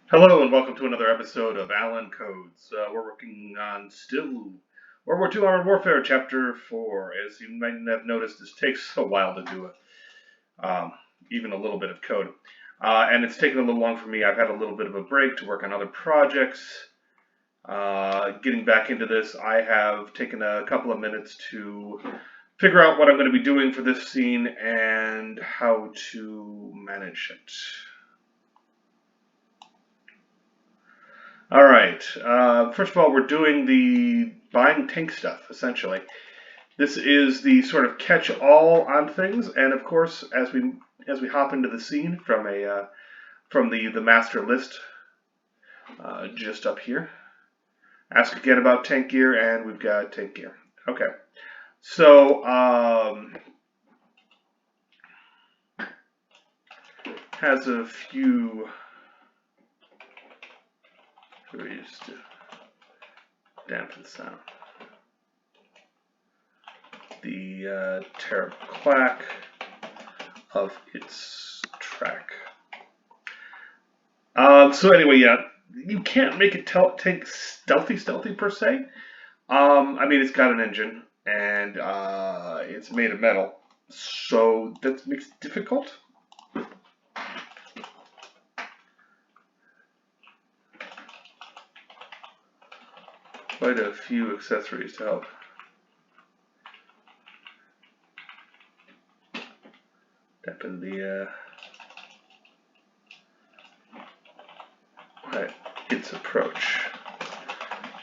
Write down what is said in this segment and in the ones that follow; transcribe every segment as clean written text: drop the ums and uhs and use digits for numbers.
Hello and welcome to another episode of Allen Codes. We're working on still World War II Armored Warfare Chapter 4. As you might have noticed, this takes a while to do even a little bit of code. And it's taken a little long for me. I've had a little bit of a break to work on other projects. Getting back into this, I have taken a couple of minutes to figure out what I'm going to be doing for this scene and how to manage it. All right. First of all, we're doing the buying tank stuff, essentially. This is the sort of catch-all on things, and of course, as we hop into the scene from the master list, just up here, ask again about tank gear, and we've got tank gear. Okay. So has a few ways to dampen sound. The terrible clack of its track. So anyway, yeah, you can't make it tank stealthy per se. I mean, it's got an engine and it's made of metal, so that makes it difficult. Quite a few accessories to help. Dampen its approach.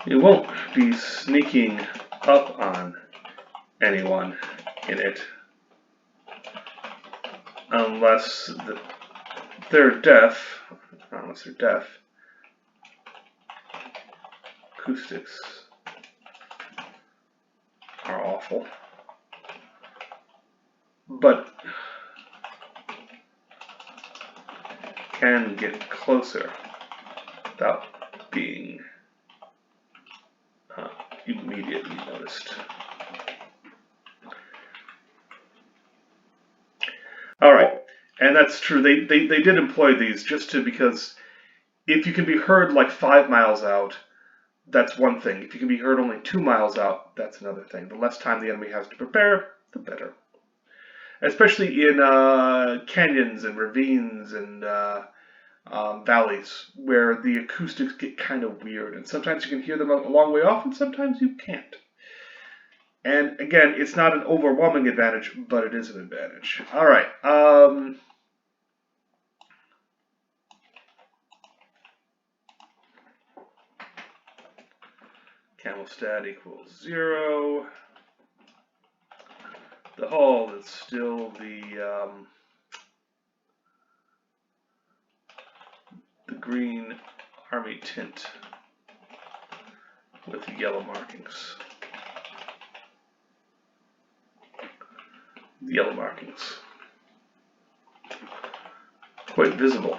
You won't be sneaking up on anyone in it unless they're deaf. Unless they're deaf. Acoustics are awful, but can get closer without being immediately noticed. All right, and that's true. They did employ these because if you can be heard like 5 miles out, that's one thing. If you can be heard only 2 miles out, that's another thing. The less time the enemy has to prepare, the better. Especially in canyons and ravines and valleys where the acoustics get kind of weird. And sometimes you can hear them a long way off and sometimes you can't. And again, it's not an overwhelming advantage, but it is an advantage. All right. Camel stat equals 0. The hull is still the green army tint with the yellow markings. The yellow markings. Quite visible.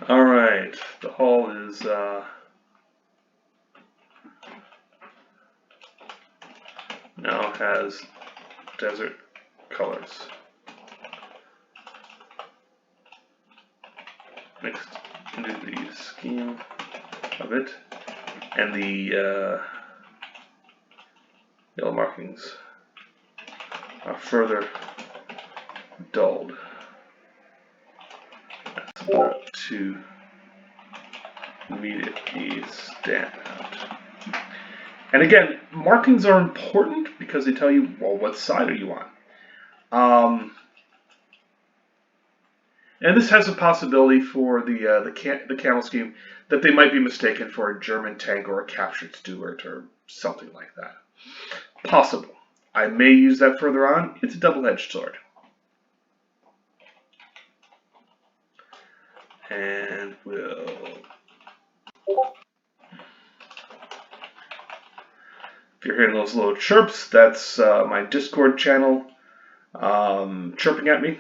All right, the hull is now has desert colors mixed into the scheme of it, and the yellow markings are further dulled. That's about to immediately stand out. And again, markings are important because they tell you, well, what side are you on? And this has a possibility for the camel scheme that they might be mistaken for a German tank or a captured Stuart or something like that. Possible. I may use that further on. It's a double-edged sword. And we'll if you're hearing those little chirps, that's my Discord channel chirping at me.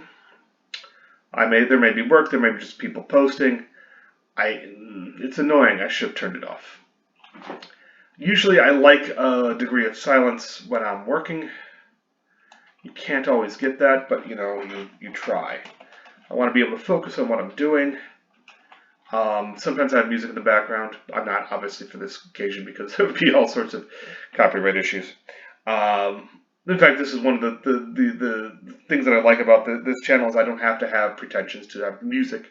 There may be work, there may be just people posting. It's annoying. I should have turned it off. Usually I like a degree of silence when I'm working. You can't always get that, but you try. I want to be able to focus on what I'm doing. Sometimes I have music in the background. I'm not, obviously, for this occasion because there would be all sorts of copyright issues. In fact, this is one of the things that I like about this channel is I don't have to have pretensions to have music,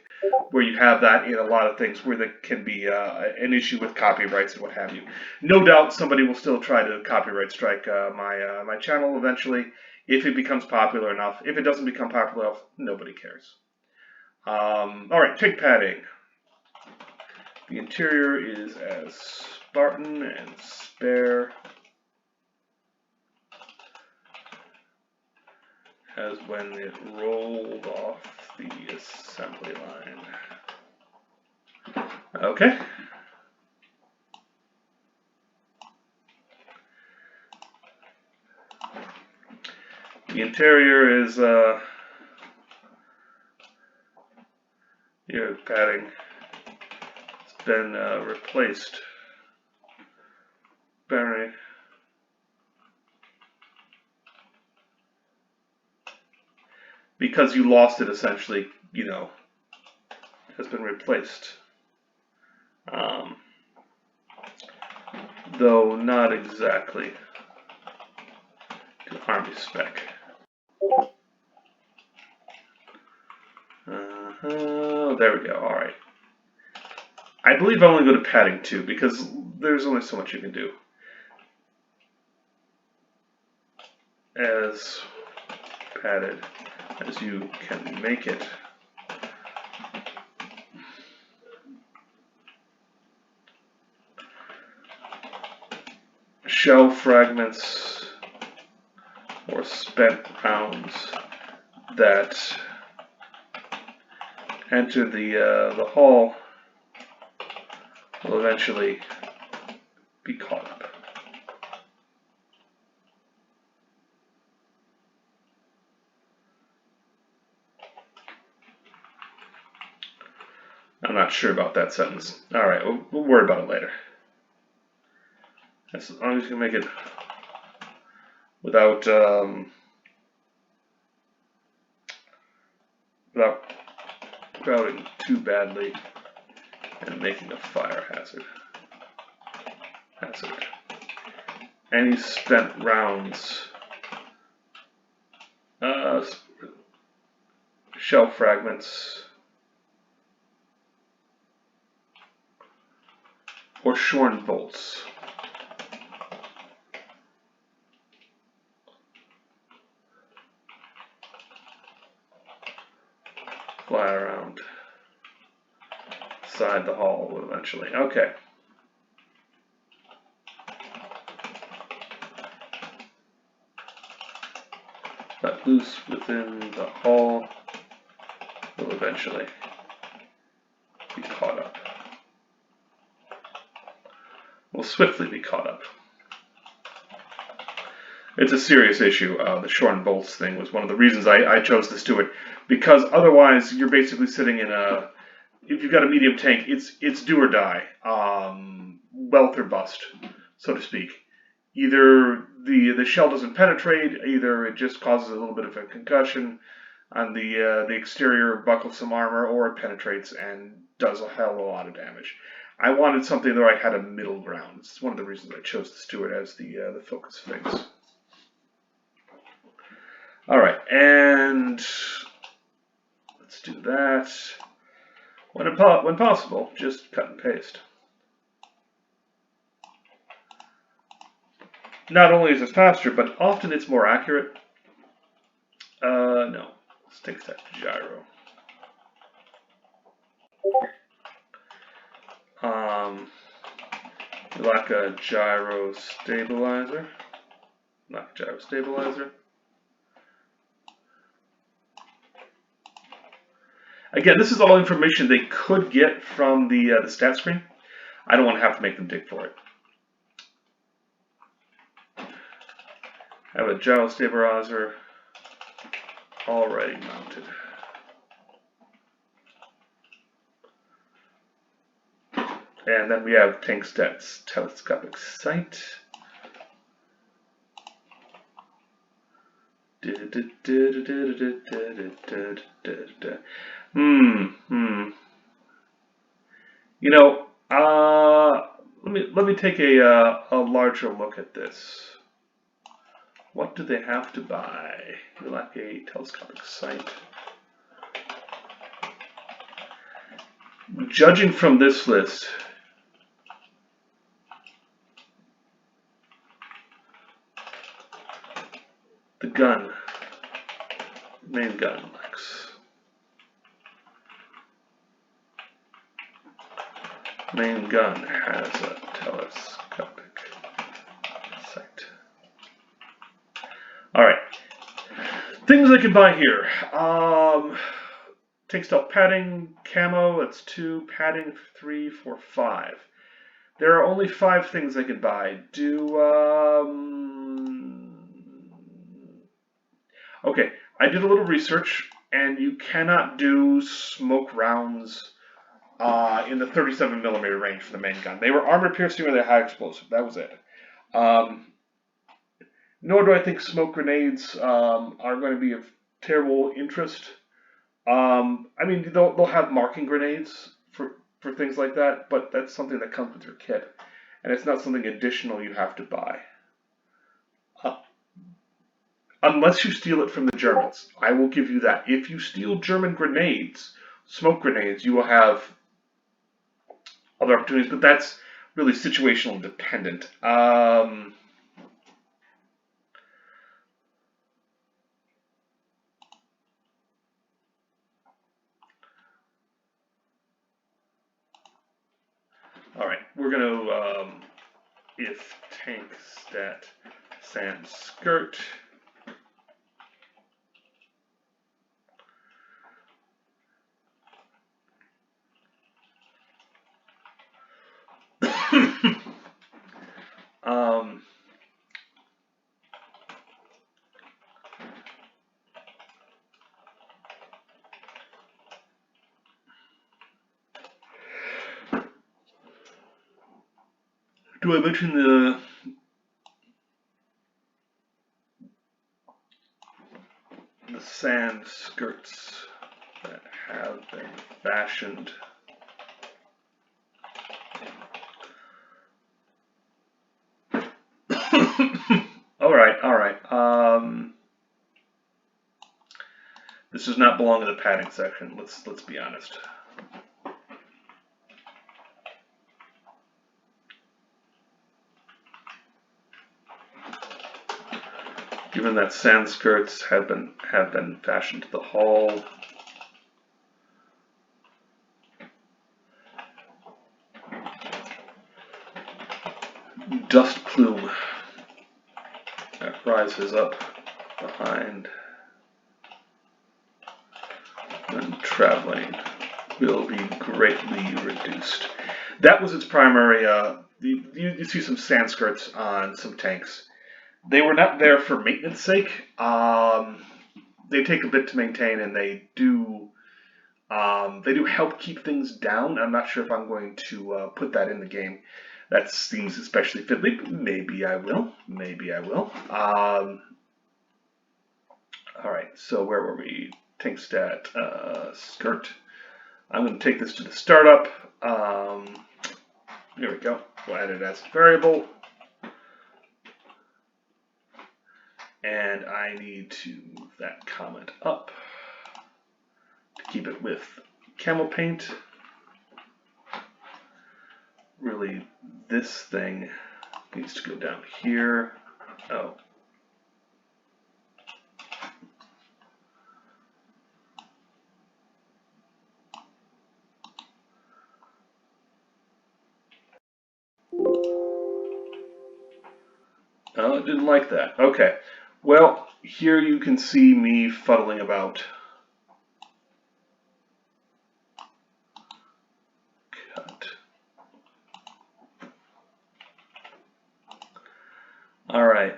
where you have that in a lot of things where there can be an issue with copyrights and what have you. No doubt somebody will still try to copyright strike my channel eventually if it becomes popular enough. If it doesn't become popular enough, nobody cares. All right, TIG padding. The interior is as Spartan and spare as when it rolled off the assembly line. Okay. The interior is your padding. It's been replaced. Barry. Because you lost it, essentially, has been replaced. Though not exactly to Army spec. There we go, alright. I believe I only go to padding 2 because there's only so much you can do. As padded as you can make it. Shell fragments or spent rounds that enter the hull will eventually be caught up. I'm not sure about that sentence. Alright, we'll worry about it later. As long as you can make it without crowding too badly and making a fire hazard. Any spent rounds, shell fragments, or shorn bolts. Fly around inside the hull eventually. Okay. Let loose within the hull will eventually be caught up. Will swiftly be caught up. It's a serious issue. The shorn bolts thing was one of the reasons I chose the Stuart, because otherwise you're basically sitting in a, if you've got a medium tank, it's do or die, wealth or bust, so to speak. Either the shell doesn't penetrate, either it just causes a little bit of a concussion on the exterior, buckles some armor, or it penetrates and does a hell of a lot of damage. I wanted something where I had a middle ground. It's one of the reasons I chose the Stuart as the focus of things. All right, and let's do that. When possible, just cut and paste. Not only is it faster, but often it's more accurate. No, let's take that gyro. You lack a gyro stabilizer. Not a gyro stabilizer. Again, this is all information they could get from the stat screen. I don't want to have to make them dig for it. I have a gyro stabilizer already mounted. And then we have tank stats, telescopic sight. You know, let me take a larger look at this. What do they have to buy? You lack a telescopic sight. Judging from this list, the gun, main gun lacks. Main gun has a telescopic sight. Alright. Things I can buy here. Tank stealth padding, camo, that's 2, padding 3, 4, 5. There are only 5 things I can buy. Okay, I did a little research, and you cannot do smoke rounds in the 37mm range for the main gun. They were armor piercing or they're high explosive. That was it. Nor do I think smoke grenades are going to be of terrible interest. I mean, they'll have marking grenades for things like that, but that's something that comes with your kit, and it's not something additional you have to buy. Unless you steal it from the Germans. I will give you that. If you steal German grenades, smoke grenades, you will have other opportunities, but that's really situational dependent. Alright, we're going to, if tank stat sand skirt. Do I mention the sand skirts that have been fashioned? All right. This does not belong in the padding section. Let's be honest. Given that sand skirts have been fashioned to the hull. Dust plume that rises up behind when traveling will be greatly reduced. That was its primary. You see some sand skirts on some tanks. They were not there for maintenance sake. They take a bit to maintain, and they do help keep things down. I'm not sure if I'm going to put that in the game. That seems especially fiddly. Maybe I will. All right. So where were we? Tank stat skirt. I'm going to take this to the startup. There we go. We'll add it as a variable. And I need to move that comment up to keep it with camel paint. Really, this thing needs to go down here. Oh. Oh, it didn't like that. Okay. Well, here you can see me fuddling about. Cut. All right.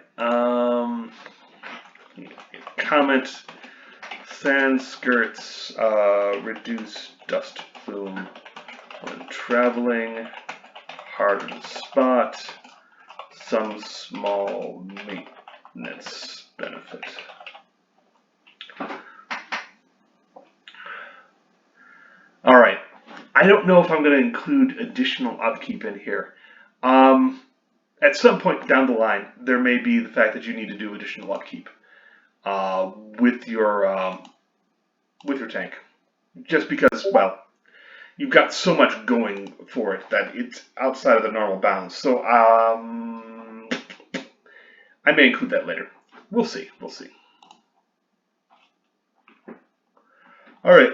Comment sand skirts reduce dust plume when traveling. hardened spot, some small maintenance benefit. All right. I don't know if I'm going to include additional upkeep in here. At some point down the line, there may be the fact that you need to do additional upkeep with your tank, just because, well, you've got so much going for it that it's outside of the normal bounds. So I may include that later. We'll see. We'll see. All right.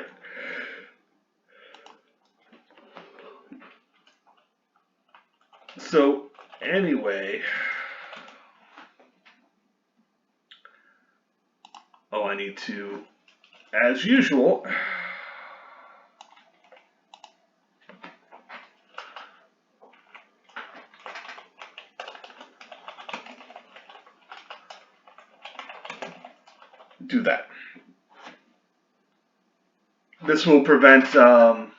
So anyway, I need to, as usual, do that. This will prevent, well,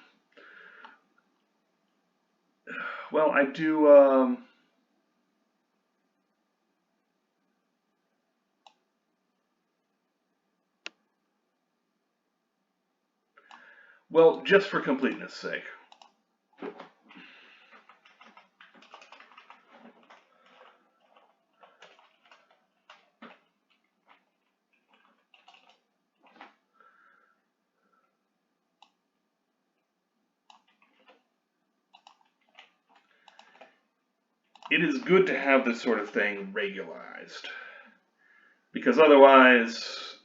I do, well, just for completeness sake. It is good to have this sort of thing regularized, because otherwise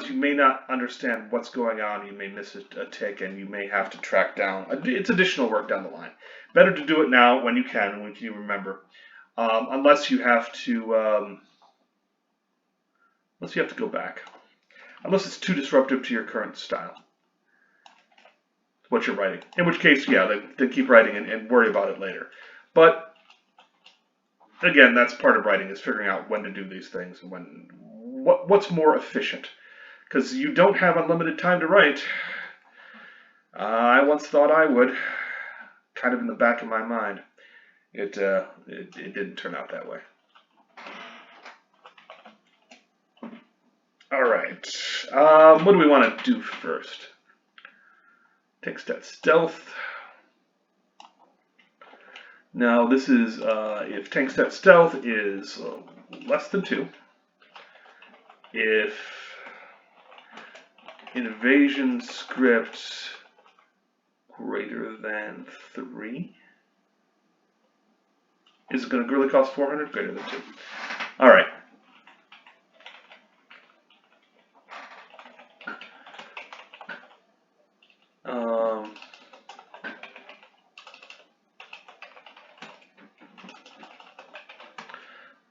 you may not understand what's going on, you may miss a tick, and you may have to track down. It's additional work down the line. Better to do it now when you can, when you remember, unless you have to go back. Unless it's too disruptive to your current style, what you're writing. In which case, yeah, then keep writing and worry about it later. But again, that's part of writing, is figuring out when to do these things and what's more efficient. Because you don't have unlimited time to write. I once thought I would, kind of in the back of my mind. It didn't turn out that way. All right, what do we want to do first? Tank stat stealth. Now this is if tank stat stealth is less than 2. If invasion script greater than 3. Is it going to really cost 400? Greater than 2. All right.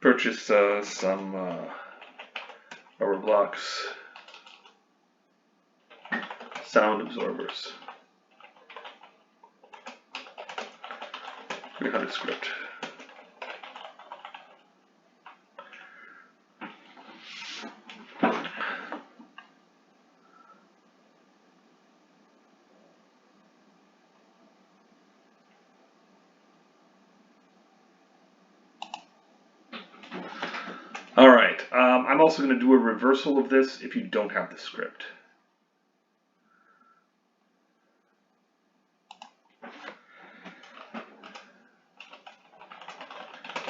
Purchase some rubber blocks, sound absorbers, 300 script. All right, I'm also going to do a reversal of this if you don't have the script.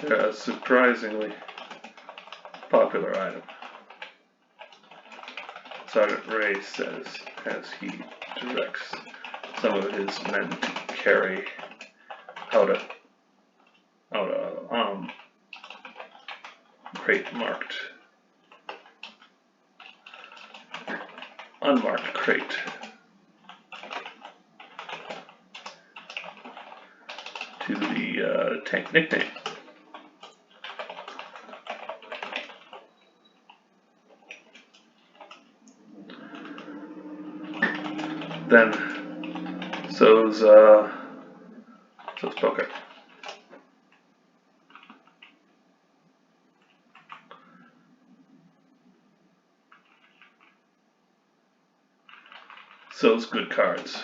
A surprisingly popular item. Sergeant Ray says as he directs some of his men to carry out a crate marked, unmarked crate to the tank nickname. Then so's poker. those good cards.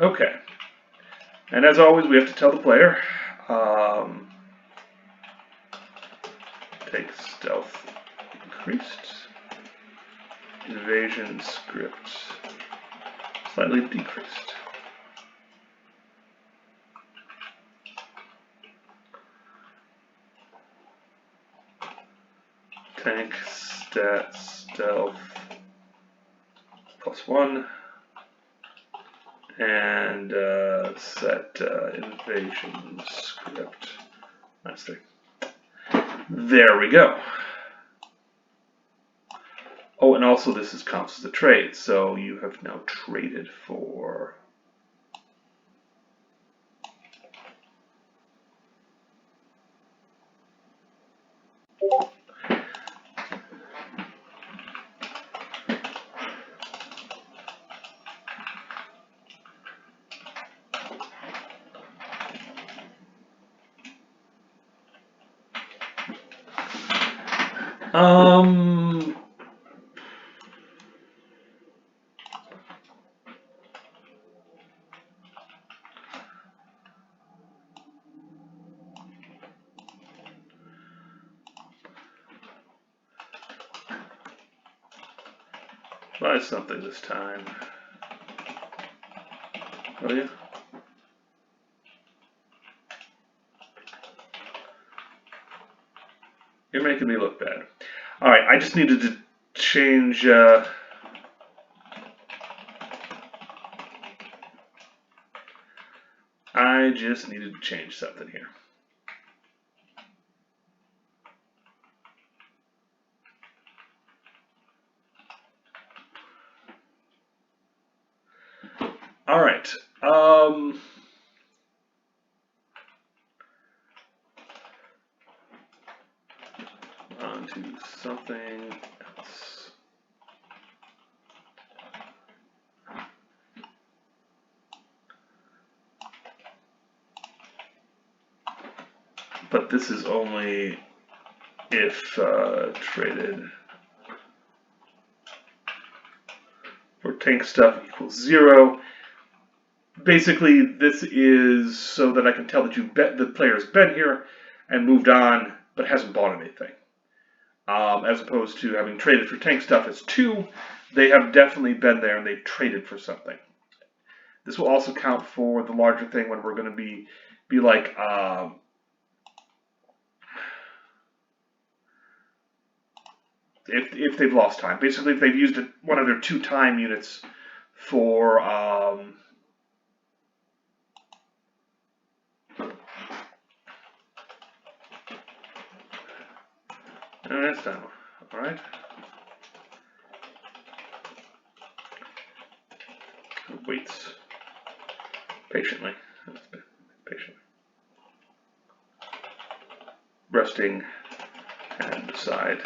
Okay. And as always, we have to tell the player, take stealth increased, invasion script slightly decreased. Tank stat stealth +1. And set invasion script. Nice thing. There we go. Oh, and also this counts as a trade, so you have now traded for buy something this time. Oh yeah. You're making me look bad. All right, I just needed to change. I just needed to change something here. All right. On to something else. But this is only if traded for tank stuff equals 0. Basically, this is so that I can tell that the player's been here and moved on, but hasn't bought anything. As opposed to having traded for tank stuff as 2, they have definitely been there and they've traded for something. This will also count for the larger thing when we're going to be like if they've lost time. Basically, if they've used one of their 2 time units for and that's done. All right. Waits patiently. Patiently. Resting and beside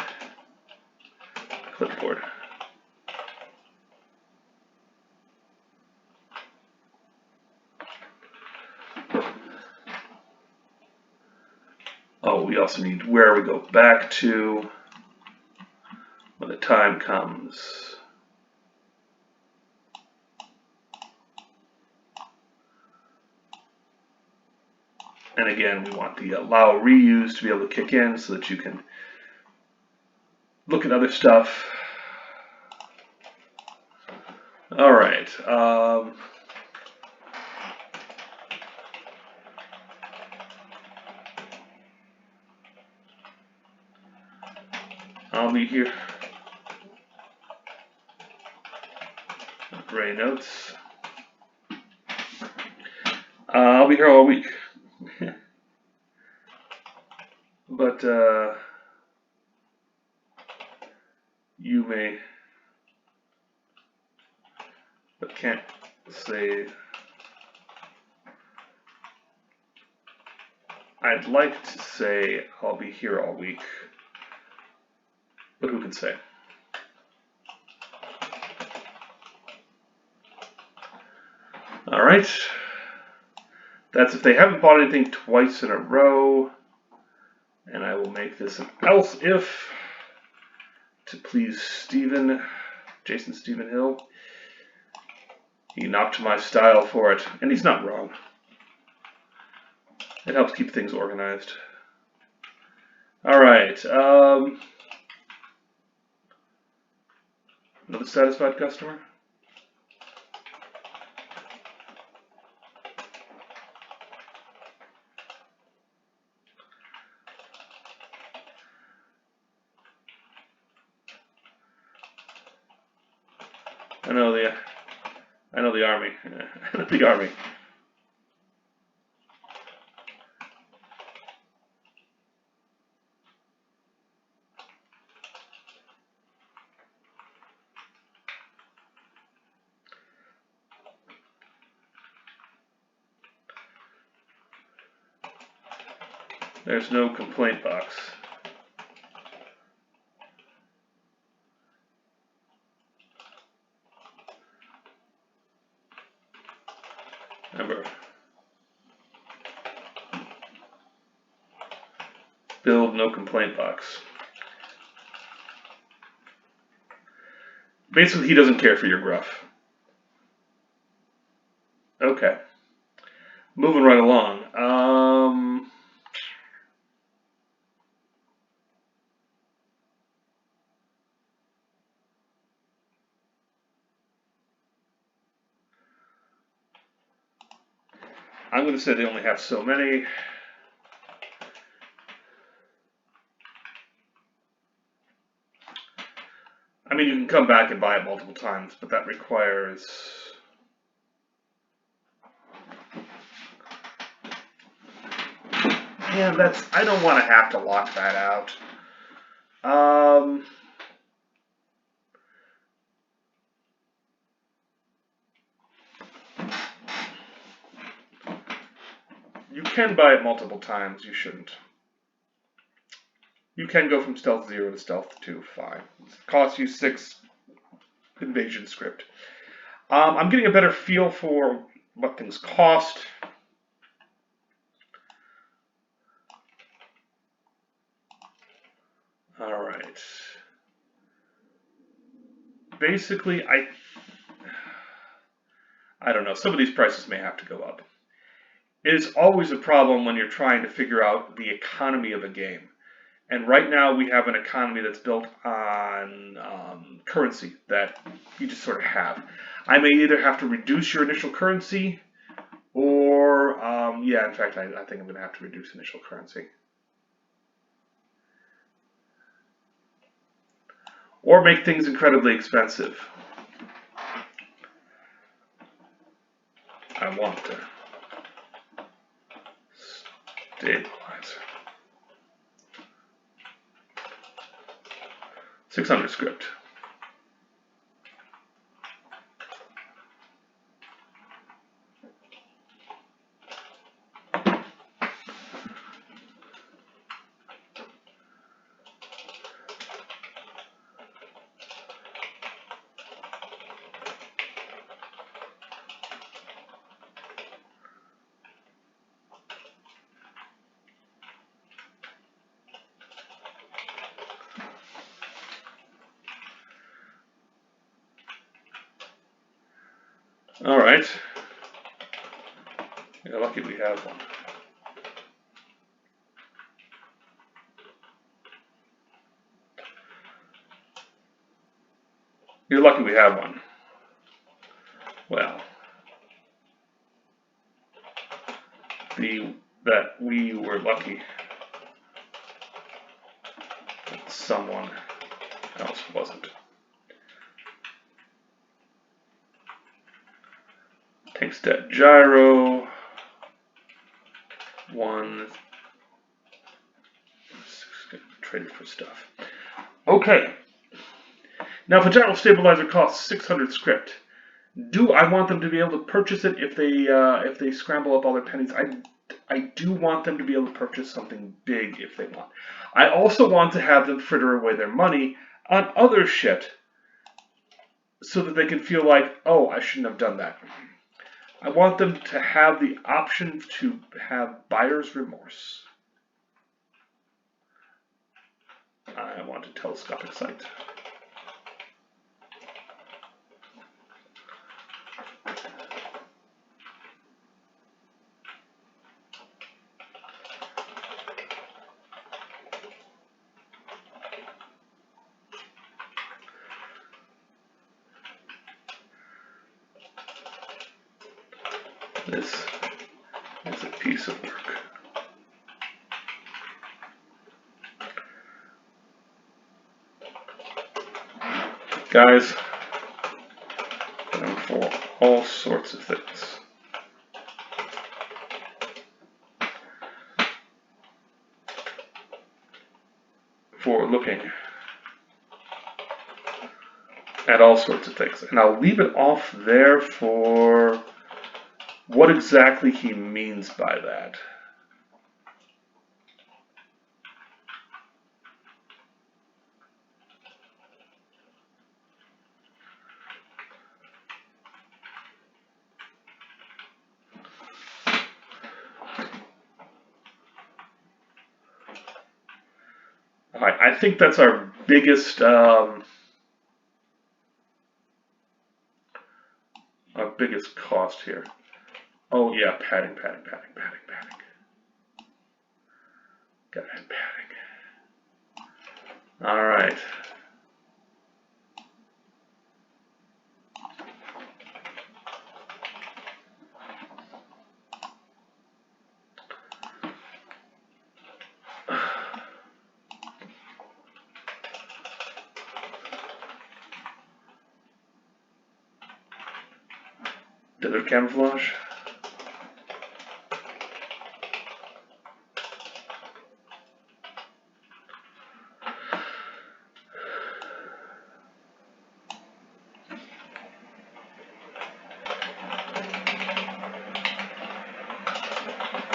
clipboard. Oh, we also need where we go back to when the time comes. And again, we want the allow reuse to be able to kick in so that you can look at other stuff. All right. I'll be here. Gray notes. I'll be here all week. But you may, but can't say. I'd like to say I'll be here all week, but who can say? All right. That's if they haven't bought anything twice in a row. And I will make this an else if. to please Stevan, Jason Steven Hill. He knocked my style for it, and he's not wrong. It helps keep things organized. All right. Another satisfied customer. I know the army. I know the army. There's no complaint box. Remember, build no complaint box. Basically, he doesn't care for your gruff. Okay. Moving right along. I'm going to say they only have so many. I mean, you can come back and buy it multiple times, but that requires... Man, I don't want to have to lock that out. You can buy it multiple times, you shouldn't. You can go from stealth 0 to stealth 2, fine. It costs you 6 invasion script. I'm getting a better feel for what things cost. All right. Basically, I don't know. Some of these prices may have to go up. It is always a problem when you're trying to figure out the economy of a game. And right now we have an economy that's built on currency that you just sort of have. I may either have to reduce your initial currency or, yeah, in fact, I think I'm going to have to reduce initial currency. Or make things incredibly expensive. I want to stabilize. 600 script. All right. You're lucky we have one. You're lucky we have one. Well, that we were lucky that someone else wasn't. Takes that gyro. One. Traded for stuff. Okay. Now, if a gyro stabilizer costs 600 script, do I want them to be able to purchase it if they scramble up all their pennies? I do want them to be able to purchase something big if they want. I also want to have them fritter away their money on other shit so that they can feel like, oh, I shouldn't have done that. I want them to have the option to have buyer's remorse. I want a telescopic sight. This is a piece of work. Guys, for all sorts of things. For looking at all sorts of things. And I'll leave it off there for what exactly he means by that. I think that's our biggest cost here. Oh yeah, padding. Gotta add padding. All right. Desert camouflage.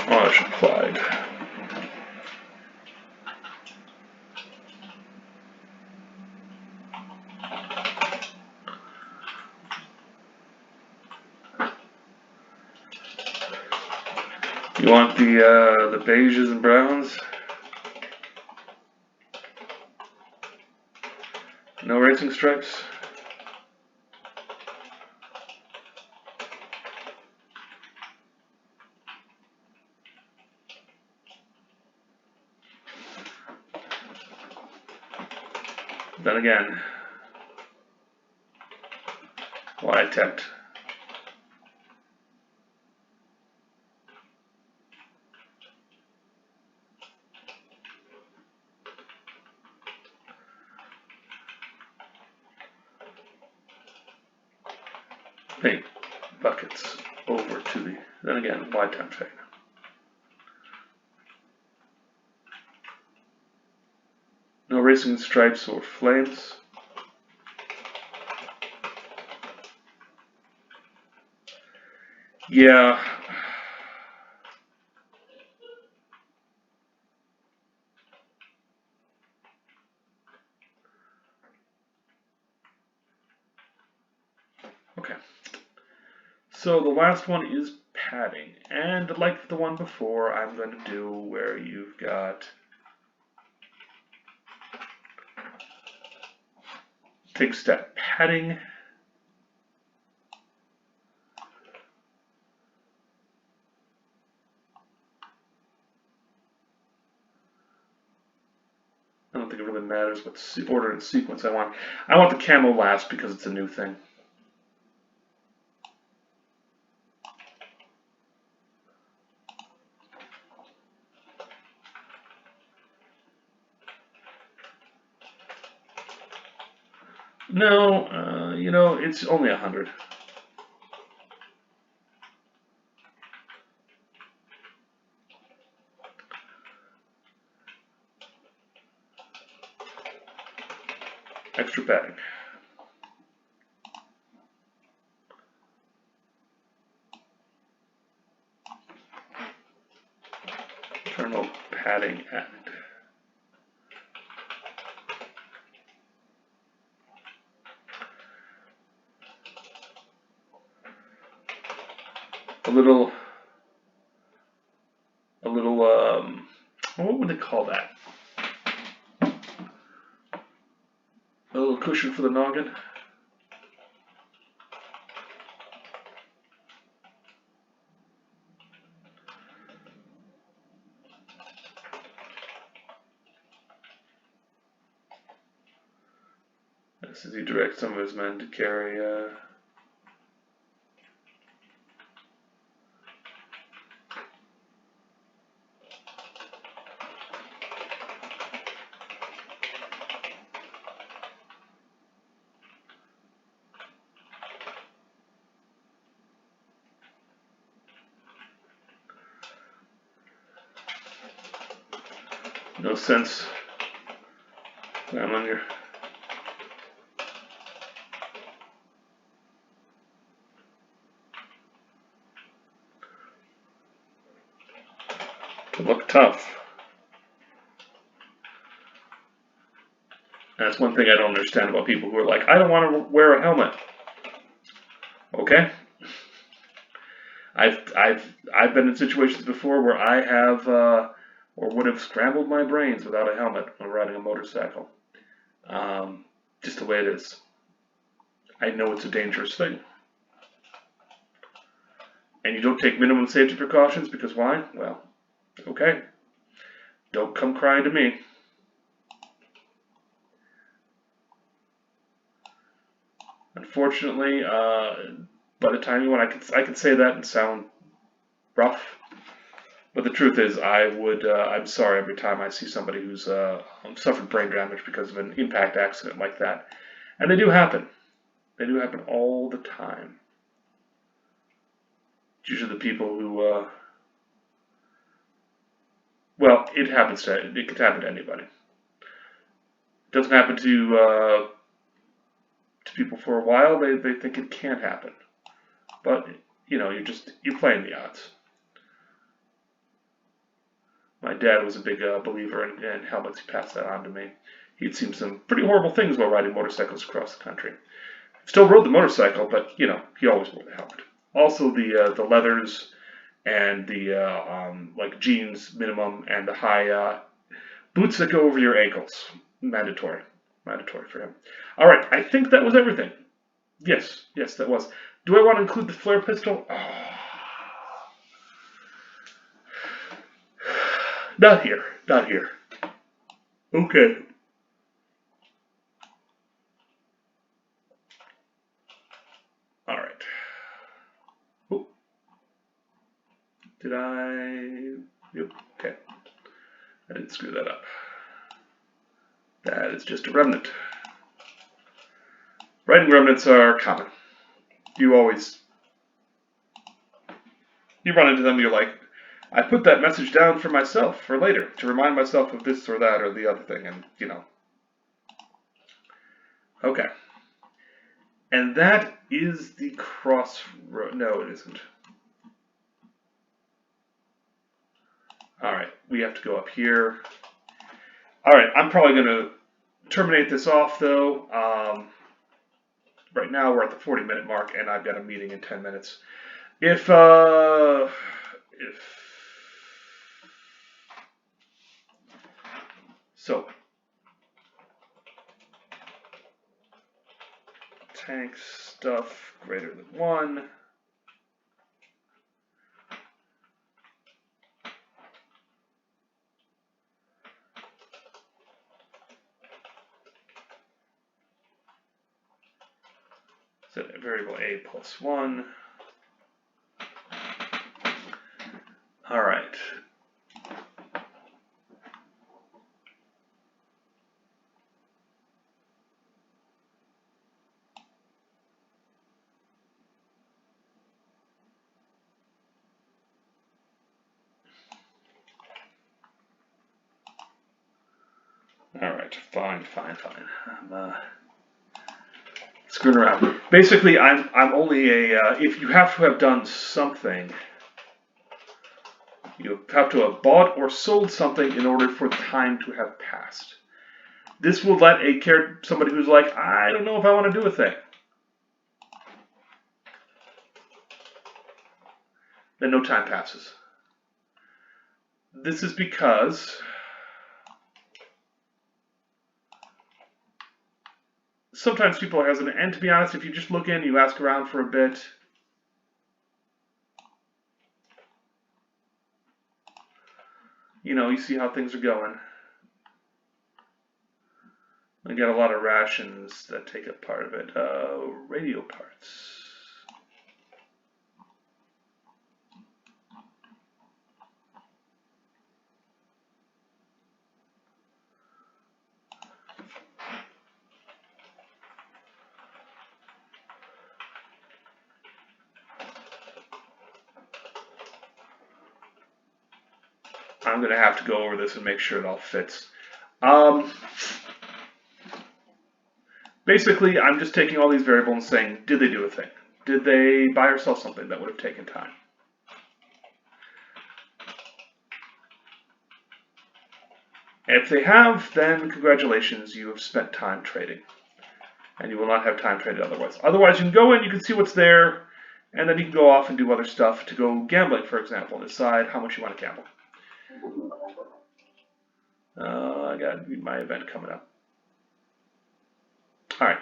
Polish applied. You want the beiges and browns? No racing stripes? Then again, why attempt? Paint buckets over to the, then again, why tempt fade? No racing stripes or flames. Yeah. Okay. So the last one is padding. And like the one before, I'm going to do where you've got take step padding. I don't think it really matters what order and sequence I want. I want the camo last because it's a new thing. No, you know, it's only 100. Extra padding. Internal padding added. A little, what would they call that? A little cushion for the noggin. This is he directs some of his men to carry No sense. I'm on your. To look tough. That's one thing I don't understand about people who are like, I don't want to wear a helmet. Okay. I've been in situations before where I have or would have scrambled my brains without a helmet when riding a motorcycle. Just the way it is. I know it's a dangerous thing. And you don't take minimum safety precautions because why? Well, okay. Don't come crying to me. Unfortunately, by the time you want, I could say that and sound rough. But the truth is, I'm sorry every time I see somebody who's suffered brain damage because of an impact accident like that. And they do happen. They do happen all the time. It's usually the people who, well, it could happen to anybody. It doesn't happen to people for a while. They think it can't happen. But, you know, you're playing the odds. My dad was a big believer in helmets. He passed that on to me. He'd seen some pretty horrible things while riding motorcycles across the country. Still rode the motorcycle, but, you know, he always wore the helmet. Also, the leathers and the like jeans minimum and the high boots that go over your ankles. Mandatory for him. All right, I think that was everything. Yes, that was. Do I want to include the flare pistol? Oh. Not here. Okay. All right. Oh. Did I? Yep. Okay. I didn't screw that up. That is just a remnant. Writing remnants are common. You run into them, you're like, I put that message down for myself for later, to remind myself of this or that or the other thing, and, you know. Okay. And that is the crossroad. No, it isn't. Alright, we have to go up here. Alright, I'm probably going to terminate this off, though. Right now we're at the 40-minute mark, and I've got a meeting in 10 minutes. So, tank stuff greater than 1. Set variable a plus 1. All right. All right, fine. I'm screwing around. Basically, I'm only if you have to have done something, you have to have bought or sold something in order for time to have passed. This will let somebody who's like, I don't know if I want to do a thing. Then no time passes. This is because sometimes people are hesitant, and to be honest, if you just look in, you ask around for a bit, you know, you see how things are going. I got a lot of rations that take up part of it. Radio parts. I'm going to have to go over this and make sure it all fits. Basically, I'm just taking all these variables and saying, did they do a thing? Did they buy or sell something that would have taken time? If they have, then congratulations, you have spent time trading. And you will not have time traded otherwise. Otherwise, you can go in, you can see what's there, and then you can go off and do other stuff to go gambling, for example, and decide how much you want to gamble. I got my event coming up. All right,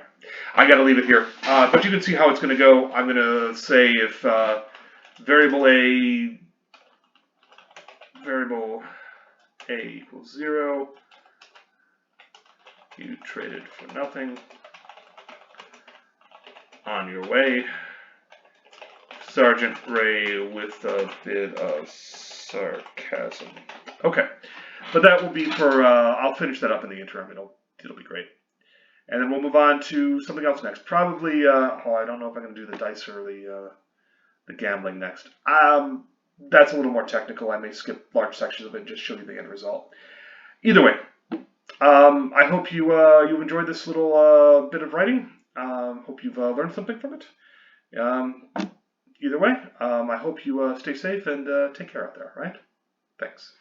I got to leave it here. But you can see how it's going to go. I'm going to say if variable A equals 0, you traded for nothing. On your way, Sergeant Ray with a bit of sarcasm. Okay, but that will be for, I'll finish that up in the interim. It'll be great. And then we'll move on to something else next. Probably, I don't know if I'm going to do the dice or the gambling next. That's a little more technical. I may skip large sections of it and just show you the end result. Either way, I hope you've enjoyed this little bit of writing. Hope you've learned something from it. Either way, I hope you stay safe and take care out there, right? Thanks.